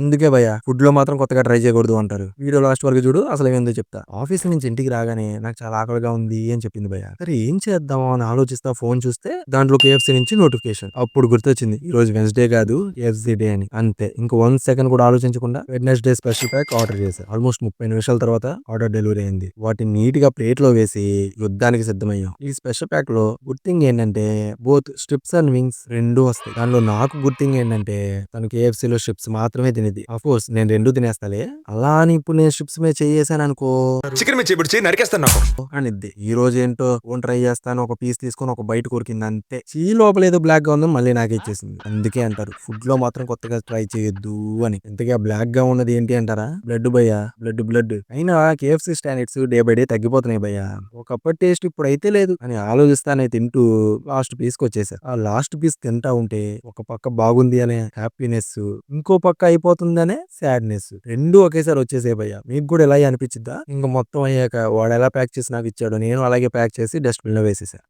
అందుకే భయ్య ఫుడ్ లో మాత్రం కొత్తగా ట్రై చేయకూడదు అంటారు. వీడియో లాస్ట్ వరకు చూడు, అసలు ఏందో చెప్తా. ఆఫీస్ నుంచి ఇంటికి రాగానే నాకు చాలా ఆకలిగా ఉంది అని చెప్పింది భయ్య. సరే ఏం చేద్దామా అని ఆలోచిస్తా ఫోన్ చూస్తే దాంట్లో KFC నుంచి నోటిఫికేషన్. అప్పుడు గుర్తొచ్చింది ఈ రోజు వెన్స్డే కాదు KFC డే అని. అంతే ఇంక 1 సెకండ్ కూడా ఆలోచించకుండా వెడ్నెస్డే స్పెషల్ ప్యాక్ ఆర్డర్ చేశాను. ఆల్మోస్ట్ 30 నిమిషాల తర్వాత ఆర్డర్ డెలివరీ అయింది. వాటిని నీట్ గా ప్లేట్ లో వేసి యుద్ధానికి సిద్ధమయ్యాం. ఈ స్పెషల్ ప్యాక్ లో గుడ్ థింగ్ ఏంటంటే బోత్ స్ట్రిప్స్ అండ్ వింగ్స్ రెండు వస్తాయి. దానిలో నాకు గుడ్ థింగ్ ఏంటంటే తను KFC లో స్ట్రిప్స్ మాత్రమే తినేది. ఆఫ్ కోర్స్ నేను రెండు తినేస్తాలే, అలా అని ఇప్పుడు నేను స్ట్రిప్స్ మీద చేసాను అనుకో చికెన్ మిర్చి ఇప్పుడు నరికేస్తాను నాకు అనిద్ది. ఈ రోజు ఏంటో ఓన్ ట్రై చేస్తాను, ఒక పీస్ తీసుకొని ఒక బయట కొరికింది అంతే. చీ లోపల ఏదో బ్లాక్ గా ఉందని మళ్ళీ నాకే ఇచ్చేసింది. అందుకే అంటారు ఫుడ్ లో మాత్రం కొత్తగా ట్రై చేయొద్దు అని. ఇంతగా బ్లాక్ గా ఉన్నది ఏంటి అంటారా? బ్లడ్ భయ్యా, బ్లడ్. అయినా KFC standards day by day తగ్గిపోతున్నాయి భయ్యా. ఒకప్పటి టేస్ట్ ఇప్పుడైతే లేదు అని ఆలోచిస్తానే తింటూ లాస్ట్ పీస్ కి వచ్చేసా. ఆ లాస్ట్ పీస్ తింటా ఉంటే ఒక పక్క బాగుంది అనే హ్యాపీనెస్, ఇంకో పక్క అయిపోతుందనే సాడ్నెస్, రెండు ఒకేసారి వచ్చేసే భయ్యా. మీకు కూడా ఇలా అనిపించిద్దా? ఇంకా మొత్తం అయ్యాక వాడు ఎలా ప్యాక్ చేసి నాకు ఇచ్చాడో నేను అలాగే ప్యాక్ చేసి డస్ట్బిన్ లో వేసేసా.